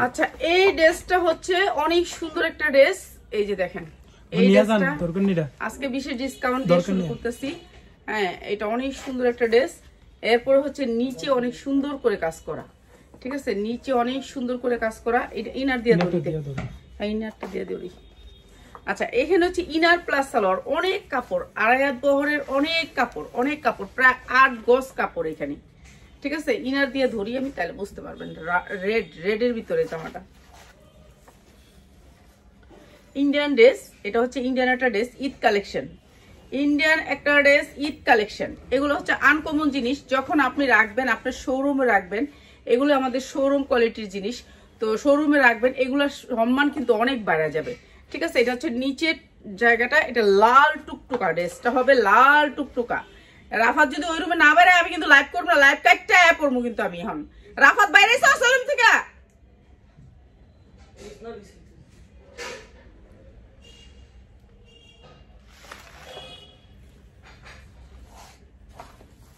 আচ্ছা এই ড্রেসটা হচ্ছে অনেক সুন্দর একটা ড্রেস, এই যে দেখেন এই ড্রেসটা আজকে বিশেষ ডিসকাউন্ট দিয়ে শুরু করতেছি। হ্যাঁ এটা অনেক সুন্দর একটা ড্রেস। এরপরে হচ্ছে নিচে অনেক সুন্দর করে কাজ করা, ঠিক আছে, নিচে অনেক সুন্দর করে কাজ করা। এটা ইনার দিয়ে ধরতে, হ্যাঁ ইনারটা দিয়ে ধরি। আচ্ছা এখানে হচ্ছে ইনার প্লাস সালোয়ার, অনেক কাপড়, আড়াই হাত বহরের অনেক কাপড়, অনেক কাপড়, প্রায় 8 গজ কাপড় এখানে, ঠিক আছে। ইনার দিয়ে ধরি আমি, তাহলে বুঝতে পারবেন। রেডের ভিতরে জামাটা ইন্ডিয়ান ড্রেস, এটা হচ্ছে ইন্ডিয়ান একটা ড্রেস, ঈদ কালেকশন, ইন্ডিয়ান একটা ড্রেস ঈদ কালেকশন। এগুলো হচ্ছে আনকমন জিনিস, যখন আপনি রাখবেন আপনার শোরুমে রাখবেন, এগুলো আমাদের শোরুম কোয়ালিটির জিনিস, তো শোরুমে রাখবেন, এগুলোর সম্মান কিন্তু অনেক বাড়া যাবে, ঠিক আছে। এটা হচ্ছে নিচের জায়গাটা, এটা লাল টুকটুকা, ড্রেসটা হবে লাল টুকটুকা। রাফাত যদি ওই রুমে না বেড়ায় আমি কিন্তু লাইভ করবো না, লাইভ কাটটা পড়বো কিন্তু আমি এখন। রাফাত বাইরে শোরুম থেকে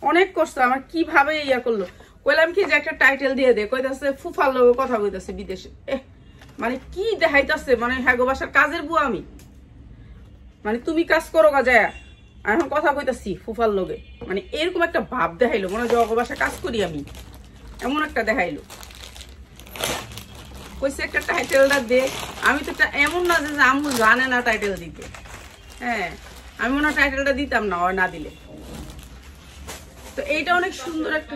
অনেক কষ্ট আমার, কিভাবে ইয়া করলো। কইলাম কি যে একটা টাইটেল দিয়ে দে, কইতাছে ফুফার লোক কথা কইতাছে বিদেশে, মানে কি দেখাইতাছে, মানে হ্যাঁ গো বাসার কাজের বুয়া আমি, মানে তুমি কাজ করো গা যায়, এখন কথা কইতাছি ফুফার লোকে, মানে এরকম একটা ভাব দেখাইলো, মনে হয় বাসা কাজ করি আমি, এমন একটা দেখাইলো। কইছে একটা টাইটেলটা দে, আমি তো এমন না যে আম্মু জানে না টাইটেল দিতে, হ্যাঁ আমি মনে হয় টাইটেলটা দিতাম না ওর না দিলে। তো এইটা অনেক সুন্দর একটা,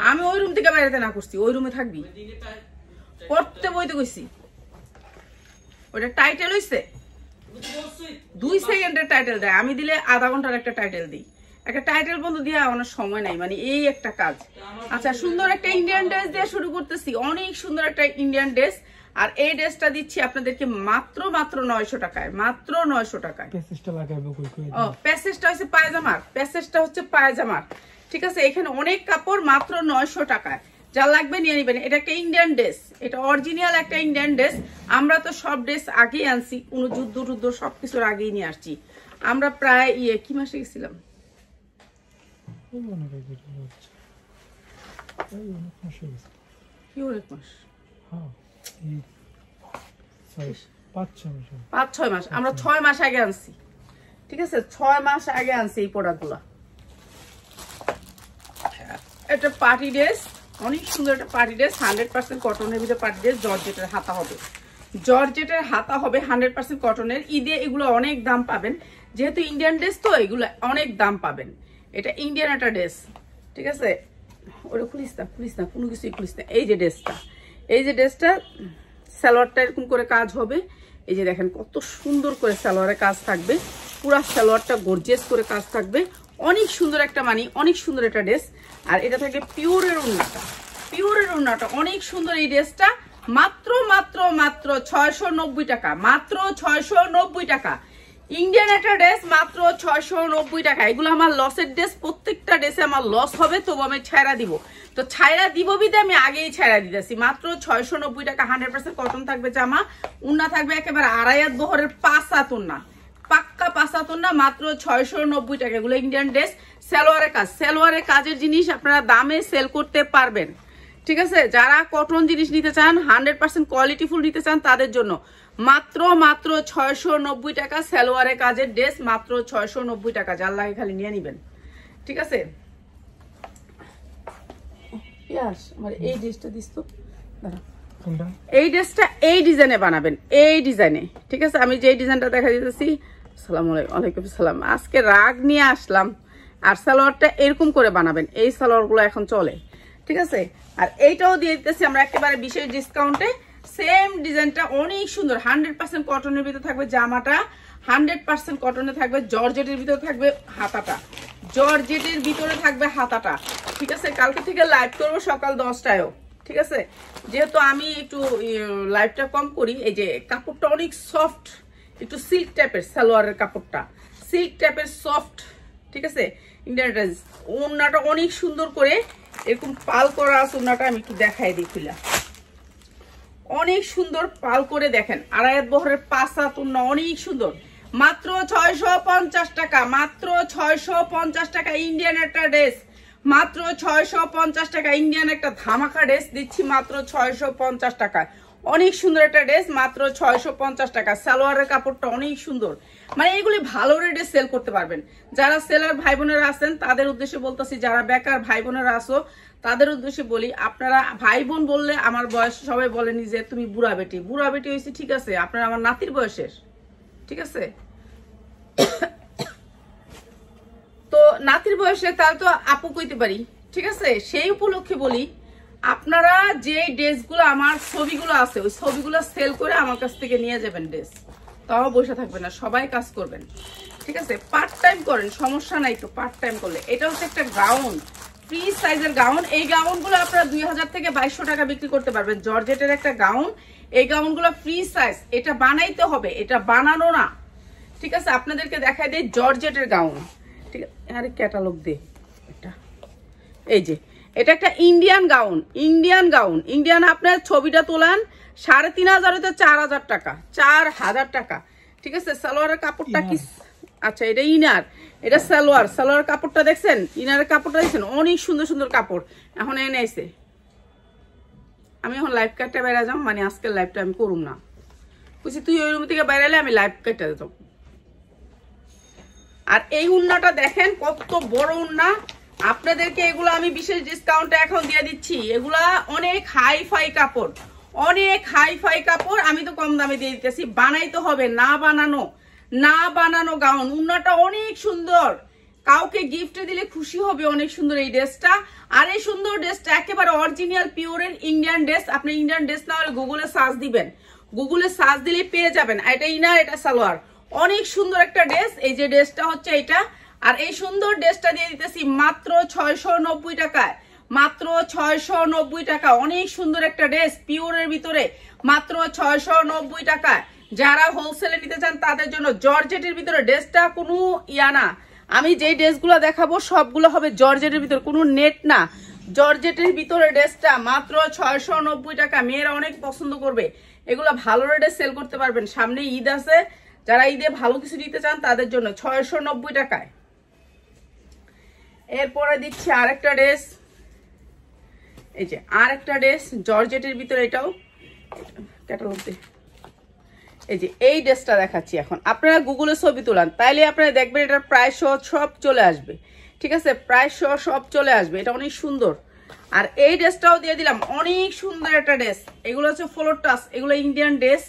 আমি ওই রুম থেকে বেরোতে না করছি, ওই রুমে থাকবি পড়তে বইতে কইছি। ওইটা টাইটেল হইছে 2 সেকেন্ডের টাইটেল দেয়, আমি দিলে আধা ঘন্টার একটা টাইটেল দিই, একটা টাইটেল বন্ধু দিয়ে আমার সময় নাই, মানে এই একটা কাজ। আচ্ছা সুন্দর একটা ইন্ডিয়ান ড্রেস দিয়ে শুরু করতেছি, অনেক সুন্দর একটা ইন্ডিয়ান ড্রেস, আর এই ড্রেসটা দিচ্ছি আপনাদেরকে মাত্র 900 টাকায়, মাত্র 900 টাকায়। প্যাসেজটা হচ্ছে পায়জামার, প্যাসেজটা হচ্ছে পায়জামার, ঠিক আছে। এখানে অনেক কাপড়, মাত্র 900 টাকায়, যা লাগবে নিয়ে নিবেন। এটা একটা ইন্ডিয়ান ড্রেস, এটা অরিজিনাল একটা ইন্ডিয়ান ড্রেস। আমরা তো সব ড্রেস আগেই আনছি, কোনো যুদ্ধ টুদ্ধ সবকিছুর আগেই নিয়ে আসছি আমরা। প্রায় কি মাসে গেছিলাম, অনেক মাস, 5-6 মাস, আমরা 6 মাস আগে আনছি, ঠিক আছে, 6 মাস আগে আনছি এই প্রোডাক্টগুলো। এটা পার্টি ড্রেস, অনেক সুন্দর একটা পার্টি ড্রেস, 100% কটনের ভিতরে পার্টি ড্রেস, জর্জেটের হাতা হবে, জর্জেটের হাতা হবে 100% কটনের। ঈদে এগুলো অনেক দাম পাবেন, যেহেতু ইন্ডিয়ান ড্রেস তো এগুলো অনেক দাম পাবেন। এটা ইন্ডিয়ান একটা ড্রেস, ঠিক আছে, ওটা খুলিস না কোনো কিছুই খুলিস না। এই যে ড্রেসটা, এই যে ড্রেসটা সালোয়ারটা এরকম করে কাজ হবে, এই যে দেখেন কত সুন্দর করে সালোয়ারে কাজ থাকবে, পুরা সালোয়ারটা গর্জিয়াস করে কাজ থাকবে, অনেক সুন্দর একটা, মানে অনেক সুন্দর একটা ড্রেস। আর এটা থাকে পিওরের ওড়নাটা, পিওরের ওড়নাটা অনেক সুন্দর। এই ড্রেসটা মাত্র 690 টাকা, মাত্র 690 টাকা। ইন্ডিয়ান একটা ড্রেস মাত্র 690 টাকা। এগুলো আমার লসের ড্রেস, প্রত্যেকটা ড্রেসে আমার লস হবে, তবু আমি ছাইরা দিব, তো ছাইরা দিব বিদে আমি আগেই ছাইরা দিতেছি। মাত্র 690 টাকা, 100% কটন থাকবে জামা, উন্না থাকবে একেবারে আড়াই হাত বহরের 5 হাত উন্না, পাক্কা 5 হাত উন্না, মাত্র 690 টাকা। এগুলো ইন্ডিয়ান ড্রেস, সালোয়ারের কাজ, সালোয়ারের কাজের জিনিস আপনারা দামে সেল করতে পারবেন, ঠিক আছে। যারা কটন জিনিস নিতে চান, 100% কোয়ালিটিফুল নিতে চান, তাদের জন্য মাত্র 690 টাকা সালোয়ারের কাজের ড্রেস, মাত্র 690 টাকা। যার লাগে খালি নিয়ে নিবেন, ঠিক আছে। আমার এই ড্রেসটা দিস তো, এই ড্রেসটা এই ডিজাইনে বানাবেন, এই ডিজাইনে, ঠিক আছে। আমি যে ডিজাইনটা দেখা দিতেছি, আসসালামু আলাইকুম। ওয়ালাইকুম আসসালাম। আজকে রাগ নিয়ে আসলাম, আর সালোয়ারটা এরকম করে বানাবেন, এই সালোয়ারগুলো এখন চলে, ঠিক আছে। আর এইটাও দিয়ে দিতেছি আমরা একেবারে বিশেষ ডিসকাউন্টে, সেম ডিজাইনটা অনেক সুন্দর, 100% কটনের ভিতরে থাকবে জামাটা, 100% কটনে থাকবে, জর্জেটের ভিতরে থাকবে হাতাটা, জর্জেটের ভিতরে থাকবে হাতাটা, ঠিক আছে। কালকে থেকে লাইভ করবো সকাল 10টায়ও, ঠিক আছে। যেহেতু আমি একটু লাইভটা কম করি, এই যে কাপড়টা অনেক সফট, একটু সিল্ক টাইপের সালোয়ারের কাপড়টা, সিল্ক টাইপের সফট, ঠিক আছে। ইন্ডিয়ান ড্রেস, ওড়নাটা অনেক সুন্দর করে এরকম পাল করা আছে, ওড়নাটা আমি একটু দেখাই দিই খুলা, অনেক সুন্দর পাল করে দেখেন, আড়াই হাত বহরের 5 হাত ওড়না, অনেক সুন্দর, মাত্র 650 টাকা, মাত্র 650 টাকা। ইন্ডিয়ান একটা ড্রেস, মাত্র 650 টাকা। ইন্ডিয়ান একটা ধামাকা ড্রেস দিচ্ছি মাত্র 650 টাকায়। অনেক সুন্দর একটা ড্রেস, মাত্র 650 টাকা। সালোয়ারের কাপড়টা অনেক সুন্দর, মানে এগুলি ভালো রেটে সেল করতে পারবেন। যারা সেলার ভাই বোনেরা আছেন তাদের উদ্দেশ্যে বলতেছি, যারা বেকার ভাই বোনেরা আসো তাদের উদ্দেশ্যে বলি, আপনারা ভাই বোন বললে আমার বয়স সবাই বলেনি যে তুমি বুড়া বেটি, বুড়া বেটি হয়েছে ঠিক আছে, আপনারা আমার নাতির বয়সের, ঠিক আছে? তো নাতির বয়সে তাহলে তো আপু কইতে পারি, ঠিক আছে? সেই উপলক্ষে বলি, আপনারা যে ড্রেসগুলো আমার ছবিগুলো আছে ওই ছবিগুলো সেল করে আমার কাছ থেকে নিয়ে যাবেন ড্রেস, তাও বসে থাকবেন না, সবাই কাজ করবেন, ঠিক আছে? পার্ট টাইম করেন, সমস্যা নাই তো পার্ট টাইম করলে। এটা হচ্ছে একটা গাউন, ফ্রি সাইজের গাউন। এই গাউনগুলো আপনারা 2000 থেকে 2200 টাকা বিক্রি করতে পারবেন। জর্জেটের একটা গাউন, এই গাউনগুলো ফ্রি সাইজ। এটা বানাইতে হবে, এটা বানানো না, ঠিক আছে? আপনাদেরকে দেখাই দেই জর্জেটের গাউন, ঠিক আছে? আরে ক্যাটালগ দে এটা, এই যে এটা একটা Indian gown, Indian gown, Indian. আপনার ছবিটা তোলান 3500 তো 4000 টাকা, 4000 টাকা, ঠিক আছে? সালোয়ারের কাপড়টা কি, আচ্ছা এটা ইনার, এটা সালোয়ার, সালোয়ার কাপড়টা দেখছেন, ইনারের কাপড়টা দেখছেন, অনেক সুন্দর সুন্দর কাপড়। এখন এনে আইছে, আমি এখন লাইভ কাটটা বেড়া যাম, মানে আজকের লাইভটা আমি করুম না, বুঝছি? তুই ওই রুম থেকে বেড়ালে আমি লাইভ কাটটা যেতাম। আর এই উন্নাটা দেখেন কত বড় উন্না, আপনাদেরকে এগুলো আমি বিশেষ ডিসকাউন্টে এখন দিয়ে দিচ্ছি। এগুলা অনেক হাই ফাই কাপড়, অনেক হাই ফাই কাপড়, আমি তো কম দামে দিয়ে দিতেছি। বানাইতে হবে, না বানানো, না বানানো গাউন। উন্নাটা অনেক সুন্দর, কাউকে গিফটে দিলে খুশি হবে, অনেক সুন্দর এই ড্রেসটা। আর এই সুন্দর ড্রেসটা একেবারে অরিজিনাল পিওরের ইন্ডিয়ান ড্রেস। আপনি ইন্ডিয়ান ড্রেস না হলে গুগলে সার্চ দিবেন, গুগলে সার্চ দিলে পেয়ে যাবেন। এটা ইনার, এটা সালোয়ার, অনেক সুন্দর একটা ড্রেস। এই যে ড্রেসটা হচ্ছে এটা, আর এই সুন্দর ড্রেসটা দিয়ে দিতেছি মাত্র 690 টাকায়, মাত্র 690 টাকা। অনেক সুন্দর একটা ড্রেস পিওরের ভিতরে, মাত্র 690 টাকায়। যারা হোলসেলে নিতে চান তাদের জন্য। জর্জেটের ভিতরে ড্রেসটা কোনো ইয়া না, আমি যেই ড্রেসগুলো দেখাবো সবগুলো হবে জর্জেটের ভিতরে, কোনো নেট না। জর্জেটের ভিতরে ড্রেসটা মাত্র 690 টাকা। মেয়েরা অনেক পছন্দ করবে, এগুলো ভালো রেটে সেল করতে পারবেন। সামনে ঈদ আছে, যারা ঈদে ভালো কিছু দিতে চান তাদের জন্য 690 টাকায়। এরপরে দিচ্ছি আরেকটা ড্রেস, এই যে আরেকটা ড্রেস জর্জেটের ভিতরে, এটাও ক্যাটালগ দে। এই যে এই ড্রেসটা দেখাচ্ছি এখন, আপনারা গুগলে ছবি তোলান, তাইলে আপনারা দেখবেন এটার প্রাইস সব চলে আসবে, ঠিক আছে? প্রাইস সব চলে আসবে, এটা অনেক সুন্দর। আর এই ড্রেসটাও দিয়ে দিলাম, অনেক সুন্দর একটা ড্রেস। এগুলো হচ্ছে ফ্লোর টাচ, এগুলো ইন্ডিয়ান ড্রেস।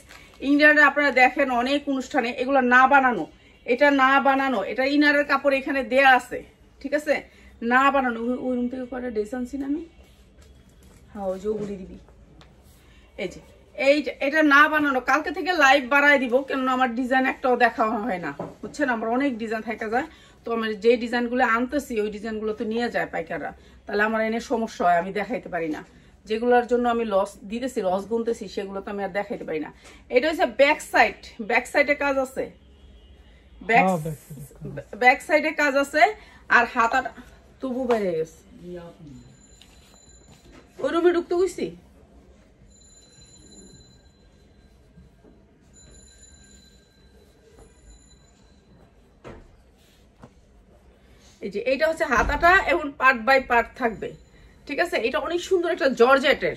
ইন্ডিয়ানে আপনারা দেখেন অনেক অনুষ্ঠানে, এগুলো না বানানো, এটা না বানানো, এটা ইনারের কাপড় এখানে দেয়া আছে, ঠিক আছে? না বানানো। ওই রুম থেকে কয়টা ড্রেস আনছি না আমি, হ্যাঁ ওই যে ওগুলি দিবি। এই যে এটা না বানানো, কালকে থেকে লাইভ বাড়াই দিব, কেননা আমার ডিজাইন একটাও দেখা হয় না, বুঝছেন? আমার অনেক ডিজাইন থাকা যায়, তো আমার যে ডিজাইনগুলো আনতেছি ওই ডিজাইনগুলো তো নিয়ে যায় পাইকাররা, তাহলে আমার এনে সমস্যা হয়, আমি দেখাইতে পারি না। যেগুলোর জন্য আমি লস দিতেছি, লস গুনতেছি, সেগুলো তো আমি আর দেখাইতে পারি না। এটা হচ্ছে ব্যাক সাইড, ব্যাক সাইডে কাজ আছে, ব্যাক সাইডে কাজ আছে। আর হাতাটা তবু বেড়ে গেছে, ওই রুমে ঢুকতে গেছি। এই যে এইটা হচ্ছে হাতাটা, এবং পার্ট বাই পার্ট থাকবে, ঠিক আছে? এটা অনেক সুন্দর একটা জর্জেটের,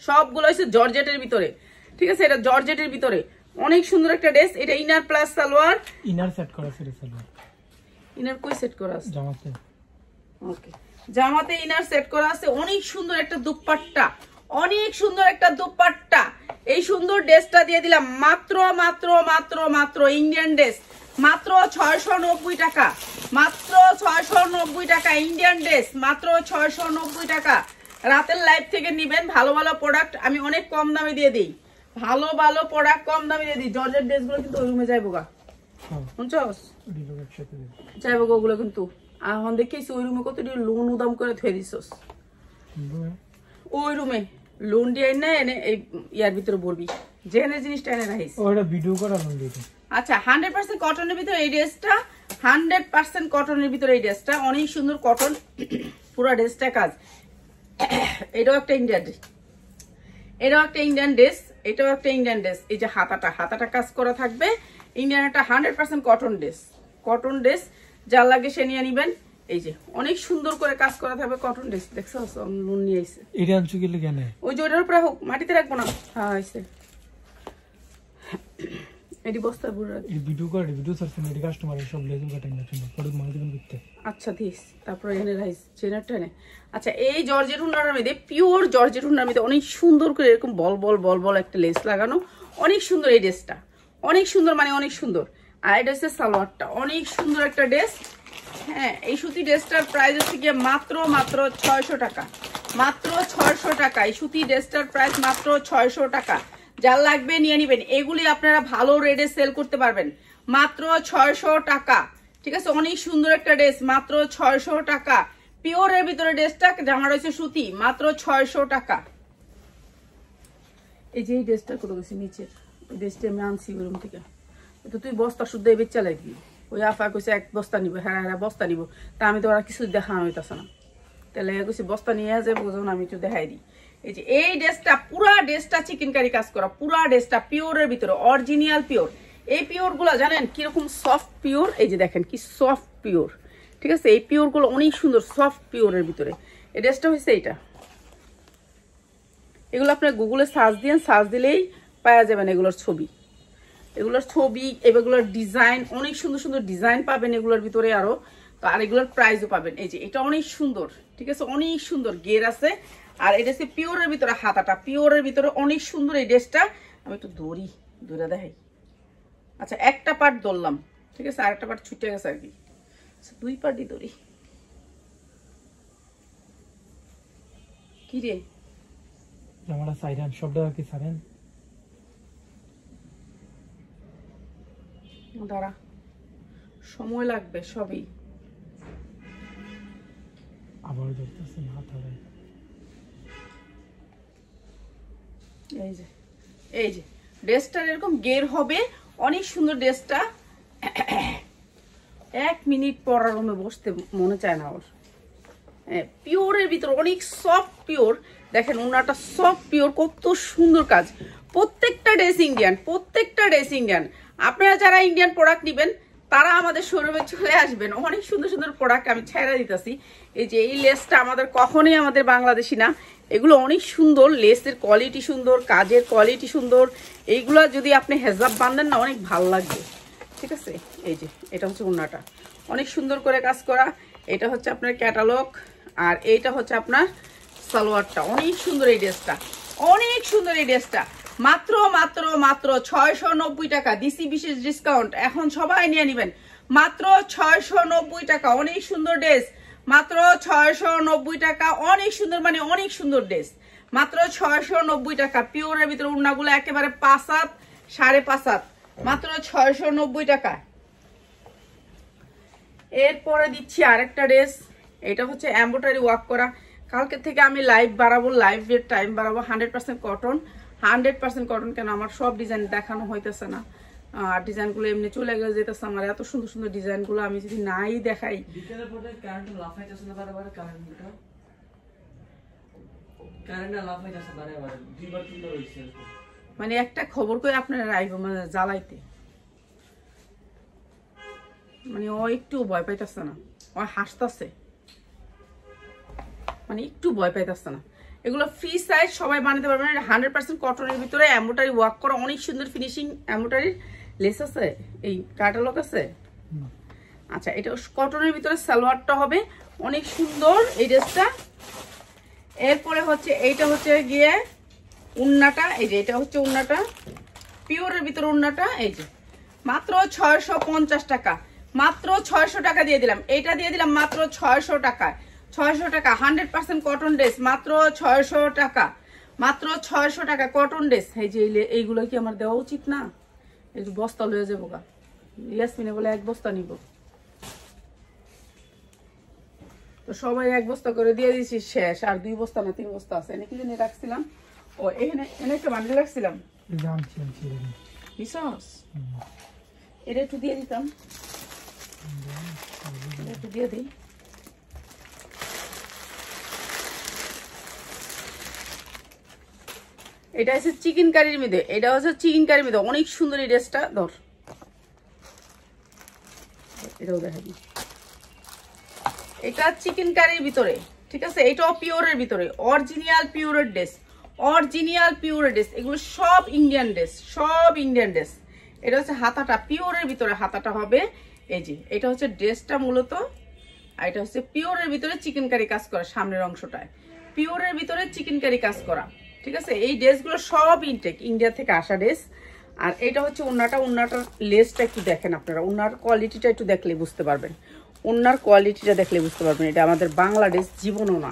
সবগুলো হচ্ছে জর্জেটের ভিতরে, ঠিক আছে? এটা জর্জেটের ভিতরে অনেক সুন্দর একটা ড্রেস। এটা inner plus salwar, inner set করা আছে, সালোয়ার ইনার কই সেট করা আছে? জামাতে, ওকে, জামাতে ইনার সেট করা আছে। অনেক সুন্দর একটা দুপাট্টা, অনেক সুন্দর একটা দুপাট্টা। এই সুন্দর ড্রেসটা দিয়ে দিলাম মাত্র মাত্র মাত্র মাত্র ইন্ডিয়ান ড্রেস, মাত্র 690 টাকা, মাত্র 690 টাকা ইন্ডিয়ান ড্রেস, মাত্র 690 টাকা। রাতের লাইভ থেকে নিবেন ভালো ভালো প্রোডাক্ট, আমি অনেক কম দামে দিয়ে দিই, ভালো ভালো প্রোডাক্ট কম দামে দিয়ে দিই। জর্জেট ড্রেসগুলো কিন্তু ওই রুমে যাইবো গা, বুঝছস? যাইবো গা ওগুলো কিন্তু। এখন দেখেছি ওই রুমে কত লোন উদাম করে থুয়ে দিছস, ওই রুমে লোন দিয়ে না এনে এই ইয়ার ভিতরে বলবি, যেখানে জিনিসটা এনে রাখিস ওটা ভিডিও করা লোন দিতে। আচ্ছা 100% কটনের ভিতরে এই ড্রেসটা, 100% কটনের ভিতরে এই ড্রেসটা, অনেক সুন্দর কটন, পুরো ড্রেসটা কাজ। এটাও একটা ইন্ডিয়ান ড্রেস, এটাও একটা ইন্ডিয়ান ড্রেস, এটাও একটা ইন্ডিয়ান ড্রেস। এই যে হাতাটা কাজ করা থাকবে। ইন্ডিয়ান একটা 100% কটন ড্রেস, কটন ড্রেস, যা লাগে সে নিয়ে নিবেন। এই যে অনেক সুন্দর করে কাজ করা থাকবে কটন ড্রেস। দেখছো নুন নিয়ে আইছে, এটা আনছো কি কেন? ওই যে ওটার উপরে হোক, মাটিতে রাখবো না। হ্যাঁ আইছে, এটি বস্তা পুরো এই ভিডিও সার্চ করে কাস্টমারের সব লেজেন্ড কাটিং না তুমি পরে মাল দিবেন করতে। আচ্ছা দিস, তারপরে এনে রাইস চেনার টেনে। আচ্ছা এই জর্জেট উন্নার মধ্যে, পিওর জর্জেট উন্নার মধ্যে অনেক সুন্দর করে এরকম বল বল বল বল একটা লেস লাগানো, অনেক সুন্দর এই ড্রেসটা, অনেক সুন্দর, মানে অনেক সুন্দর। আর এই ড্রেসের সালোয়ারটা অনেক সুন্দর একটা ড্রেস। হ্যাঁ, এই সুতি ড্রেসটার প্রাইস হচ্ছে গিয়ে মাত্র 600 টাকা, মাত্র 600 টাকা। এই সুতি ড্রেসটার প্রাইস মাত্র 600 টাকা। যার লাগবে নিয়ে নিবেন, এগুলি আপনারা ভালো রেটে সেল করতে পারবেন মাত্র 600 টাকা। ঠিক আছে, অনেক সুন্দর একটা ড্রেস, মাত্র 600 টাকা। পিওরের ভিতরে ড্রেসটা, জামা রয়েছে সুতি, মাত্র 600 টাকা। এই যে এই ড্রেসটা করে গেছি নিচে, ওই ড্রেসটা আমি আনছি ওরুম থেকে। তো তুই বস্তা শুদ্ধ এবার চালাইবি, ওই আফা কইছে এক বস্তা নিব, হ্যাঁ হ্যাঁ বস্তা নিব। তা আমি তো আর কিছু দেখানো হইতেছে না, তাহলে কইছি বস্তা নিয়ে যাবো, যখন আমি একটু দেখাই দিই। এই যে এই ড্রেসটা, পুরা ড্রেসটা চিকেনকারি কাজ করা, পুরা ড্রেসটা পিওরের ভিতরে, অরিজিনাল পিওর। এই পিওর গুলা জানেন কিরকম সফট পিওর, এই যে দেখেন কি সফট পিওর। ঠিক আছে, এই পিওর গুলো অনেক সুন্দর সফট পিওরের ভিতরে। এই ড্রেসটা হচ্ছে এইটা, এগুলো আপনার গুগলে সার্চ দিন, সার্চ দিলেই পাওয়া যাবেন এগুলোর ছবি, এগুলোর ছবি, এগুলোর ডিজাইন, অনেক সুন্দর সুন্দর ডিজাইন পাবেন এগুলোর ভিতরে আরো। তো আর এগুলোর প্রাইসও পাবেন। এই যে এটা অনেক সুন্দর, ঠিক আছে, অনেক সুন্দর গের আছে। আর এটা হচ্ছে পিওরের ভিতরে, হাতাটা পিওরের ভিতরে অনেক সুন্দর এই ড্রেসটা। আমি একটু দড়ি দেখাই। আচ্ছা একটা পার্ট ধরলাম, ঠিক আছে, আরেকটা পার্ট ছুটে গেছে আর কি, দুই পার্টই দড়ি। কি রে জামাটা সাইরান শব্দ কি সারেন? দাঁড়া, সময় লাগবে সবই। আবার ধরতেছে না ধরে। এই যে ড্রেসটার এরকম গের হবে, অনেক সুন্দর ড্রেসটা। 1 মিনিট পরার রুমে বসতে মনে চায় না ওর। পিওরের ভিতর অনেক সফট পিওর, দেখেন ওনাটা সফট পিওর, কত সুন্দর কাজ। প্রত্যেকটা ড্রেস ইন্ডিয়ান, প্রত্যেকটা ড্রেস ইন্ডিয়ান। আপনারা যারা ইন্ডিয়ান প্রোডাক্ট নেবেন তারা আমাদের শোরুমে চলে আসবেন, অনেক সুন্দর সুন্দর প্রোডাক্ট আমি ছেড়ে দিতেছি। এই যে এই লেসটা আমাদের কখনোই আমাদের বাংলাদেশি না, এগুলো অনেক সুন্দর, লেসের কোয়ালিটি সুন্দর, কাজের কোয়ালিটি সুন্দর। এইগুলো যদি আপনি হেজাব বাঁধেন না অনেক ভালো লাগবে। ঠিক আছে, এই যে এটা হচ্ছে ওড়নাটা, অনেক সুন্দর করে কাজ করা। এটা হচ্ছে আপনার ক্যাটালগ, আর এইটা হচ্ছে আপনার সালোয়ারটা। অনেক সুন্দর এই ড্রেসটা, অনেক সুন্দর এই ড্রেসটা। মাত্র মাত্র মাত্র 690 টাকা দিছি, বিশেষ ডিসকাউন্ট। এখন সবাই নিয়ে নেবেন মাত্র 690 টাকা। অনেক সুন্দর ড্রেস, মাত্র 690 টাকা। অনেক সুন্দর, মানে অনেক সুন্দর ড্রেস, মাত্র 690 টাকা। পিওরের ভিতরে উন্নাগুলো একেবারে 5 হাত 5.5 হাত, মাত্র 690 টাকা। এরপরে দিচ্ছি আরেকটা ড্রেস, এটা হচ্ছে এমব্রয়ডারি ওয়ার্ক করা। কালকে থেকে আমি লাইভ বাড়াবো, লাইভের টাইম বাড়াবো। 100% কটন, 100% কটন। কেন আমার সব ডিজাইন দেখানো হইতেছে না, আর ডিজাইনগুলো এমনি চলে গেলে যেতেছে। আমার এত সুন্দর সুন্দর ডিজাইনগুলো আমি যদি নাই দেখাই। মানে একটা খবর করে আপনারা আইব মানে জ্বালাইতে, মানে ও একটু ভয় পাইতেছে না, ও হাসতেছে, মানে একটু ভয় পাইতেছে না। এগুলো ফ্রি সাইজ, সবাই বানাতে পারবেন। 100% কটনের ভিতরে এমব্রয়ডারি ওয়ার্ক করা, অনেক সুন্দর ফিনিশিং এমব্রয়ডারি লেস আছে, এই ক্যাটালগ আছে। আচ্ছা এটা কটনের ভিতরে সালোয়ারটা হবে অনেক সুন্দর এই ড্রেসটা। এরপরে হচ্ছে এইটা হচ্ছে গিয়ে উন্নাটা, এই যে এটা হচ্ছে উন্নাটা, পিওরের ভিতরে উন্নাটা। এই যে মাত্র 650 টাকা, মাত্র 600 টাকা দিয়ে দিলাম। এইটা দিয়ে দিলাম মাত্র 600 টাকা, 600 টাকা। 100% কটন ড্রেস, মাত্র 600 টাকা, মাত্র 600 টাকা কটন ড্রেস। এই যে এইগুলো কি আমার দেওয়া উচিত না? এই যে বস্তা লয়ে যাবো গা, ইয়াসমিনে বলে 1 বস্তা নিব, তো সবাই 1 বস্তা করে দিয়ে দিয়েছি, শেষ। আর 2 বস্তা না 3 বস্তা আছে। এনে কি জানি রাখছিলাম, ও এখানে এনে একটা বান্ডিল রাখছিলাম, এটা একটু দিয়ে দিতাম, একটু দিয়ে দিই। এটা হচ্ছে চিকেন কারির মধ্যে, এটা হচ্ছে চিকেন কারির মধ্যে অনেক সুন্দর এই ড্রেসটা। ধর এটাও দেখা দিই, এটা চিকেন কারির ভিতরে, ঠিক আছে, এটাও পিওরের ভিতরে, অরিজিনাল পিওরের ড্রেস, অরিজিনাল পিওরের ড্রেস, এগুলো সব ইন্ডিয়ান ড্রেস, সব ইন্ডিয়ান ড্রেস। এটা হচ্ছে হাতাটা, পিওরের ভিতরে হাতাটা হবে এই যে, এটা হচ্ছে ড্রেসটা মূলত, আর এটা হচ্ছে পিওরের ভিতরে চিকেন কারি কাজ করা, সামনের অংশটায় পিওরের ভিতরে চিকেন কারি কাজ করা, ঠিক আছে। এই ড্রেসগুলো সব ইনটেক, ইন্ডিয়া থেকে আসা ড্রেস। আর এটা হচ্ছে ওন্নাটা, ওন্নাটার লেসটা একটু দেখেন আপনারা, ওন্নার কোয়ালিটিটা একটু দেখলে বুঝতে পারবেন, ওন্নার কোয়ালিটিটা দেখলে বুঝতে পারবেন এটা আমাদের বাংলা ড্রেস জীবনও না,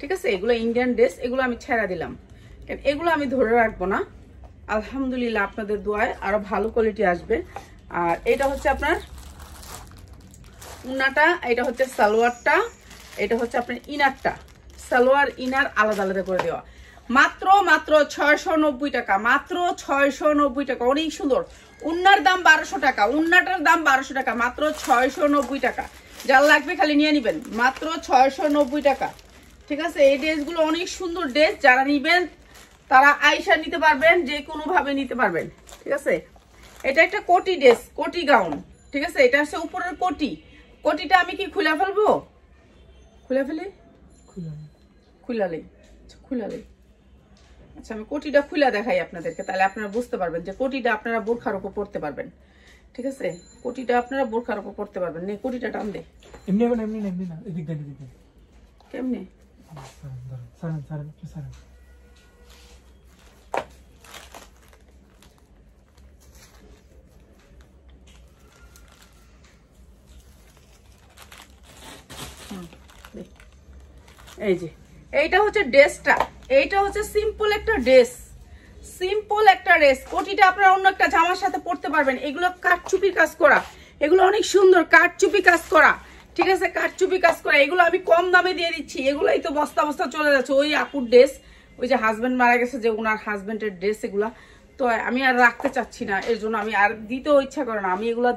ঠিক আছে। এগুলো ইন্ডিয়ান ড্রেস, এগুলো আমি ছেড়া দিলাম, এগুলো আমি ধরে রাখবো না, আলহামদুলিল্লাহ আপনাদের দোয়ায় আরো ভালো কোয়ালিটি আসবে। আর এটা হচ্ছে আপনার উন্নাটা, এটা হচ্ছে সালোয়ারটা, এটা হচ্ছে আপনার ইনারটা, সালোয়ার ইনার আলাদা আলাদা করে দেওয়া, মাত্র 690 টাকা, মাত্র 690 টাকা, অনেক সুন্দর। উন্নার দাম 1200 টাকা, উন্নাটার দাম 1200 টাকা, মাত্র 690 টাকা। যার লাগবে খালি নিয়ে নিবেন, মাত্র 690 টাকা, ঠিক আছে। এই ড্রেসগুলো অনেক সুন্দর ড্রেস, যারা নিবেন তারা আইসা নিতে পারবেন, যে কোনো ভাবে নিতে পারবেন, ঠিক আছে। এটা একটা কোটি ড্রেস, কোটি গাউন, ঠিক আছে। এটা হচ্ছে উপরের কোটি, কোটিটা আমি কি খুলে ফেলবো, খুলে ফেলি, খুলালে খুলালে, আচ্ছা আমি কোটিটা খুলে দেখাই আপনাদেরকে, তাহলে আপনারা বুঝতে পারবেন যে কোটিটা আপনারা বোরখার উপর পড়তে পারবেন, ঠিক আছে। কোটিটা আপনারা বোরখার উপর পড়তে পারবেন। নে কোটিটা টান দে, এমনি এখন এমনি না, এমনি না, এদিক দেন, এদিক দেন, কেমনে সারান সারান সারান। এই যে এইটা হচ্ছে ড্রেসটা, এইটা হচ্ছে সিম্পল একটা ড্রেস, সিম্পল একটা ড্রেস। কোটিটা আপনারা অন্য একটা জামার সাথে পরতে পারবেন। এগুলো কাঠচুপি কাজ করা, এগুলো অনেক সুন্দর কাঠচুপি কাজ করা, ঠিক আছে, কাঠচুপি কাজ করা। এগুলো আমি কম দামে দিয়ে দিচ্ছি, এগুলোই তো বস্তা বস্তা চলে যাচ্ছে। ওই আপুর ড্রেস, ওই যে হাজবেন্ড মারা গেছে, যে ওনার হাজবেন্ডের ড্রেস, এগুলা তো আমি আর রাখতে চাচ্ছি না, এর জন্য আমি আর দিতেও ইচ্ছা করে না, আমি এগুলো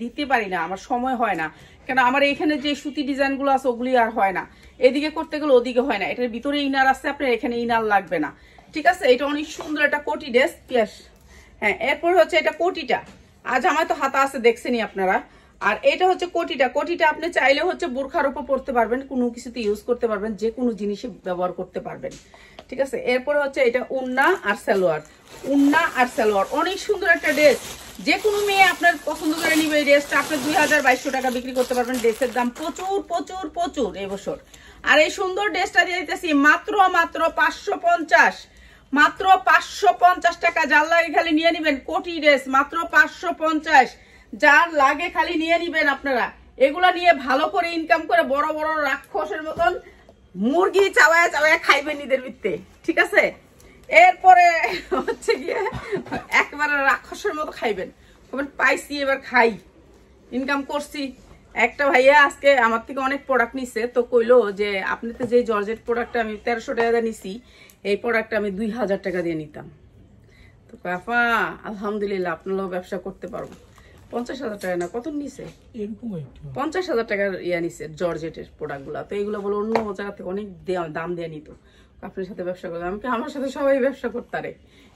দিতে পারি না, আমার সময় হয় না, কেন আমার এখানে যে সুতি ডিজাইনগুলো আছে ওগুলি আর হয় না, এদিকে করতে গেলে ওদিকে হয় না। এটার ভিতরে ইনার আছে, আপনার এখানে ইনার লাগবে না, ঠিক আছে। এটা অনেক সুন্দর একটা কোটি ড্রেস, পিয়াস। হ্যাঁ, এরপর হচ্ছে এটা কোটিটা, আজ আমার তো হাতা আছে দেখছেনি আপনারা। আর এটা হচ্ছে কোটিটা, কোটিটা আপনি চাইলে হচ্ছে বোরখার উপর পড়তে পারবেন, কোনো কিছুতে ইউজ করতে পারবেন, যে কোনো জিনিসে ব্যবহার করতে পারবেন, ঠিক আছে। এরপরে হচ্ছে এটা উন্না আর সালোয়ার, উন্না আর সালোয়ার, অনেক সুন্দর একটা ড্রেস। যে কোনো মেয়ে আপনার পছন্দ করে নিবে এই ড্রেসটা, আপনি 2200 টাকা বিক্রি করতে পারবেন। ড্রেসের দাম প্রচুর প্রচুর প্রচুর এই বছর। আর এই সুন্দর ড্রেসটা দিয়ে দিতেছি মাত্র 550, মাত্র 550 টাকা। যার লাগে খালি নিয়ে নিবেন, কোটি ড্রেস মাত্র 550, যার লাগে খালি নিয়ে নিবেন আপনারা। এগুলা নিয়ে ভালো করে ইনকাম করে বড় বড় রাক্ষসের মতন মুরগি চাওয়ায় চাওয়ায় খাইবেন ঈদের ভিত্তে, ঠিক আছে। এরপরে হচ্ছে গিয়ে একবারে রাক্ষসের মতো খাইবেন, পাইছি এবার খাই, ইনকাম করছি। একটা ভাইয়া আজকে আমার থেকে অনেক প্রোডাক্ট নিছে, তো কইলো যে আপনি তো যে জর্জেট প্রোডাক্টটা আমি 1300 টাকা দিয়ে নিছি, এই প্রোডাক্টটা আমি 2000 টাকা দিয়ে নিতাম। তো আপা আলহামদুলিল্লাহ আপনারাও ব্যবসা করতে পারবো। 50,000 টাকা না কত নিছে, 50,000 টাকার ইয়া নিছে জর্জেটের প্রোডাক্টগুলো। তো এগুলো বলে অন্য জায়গা থেকে অনেক দাম দিয়ে নিত, আপনার সাথে ব্যবসা করলাম, আমাকে আমার সাথে সবাই ব্যবসা করতে পারে।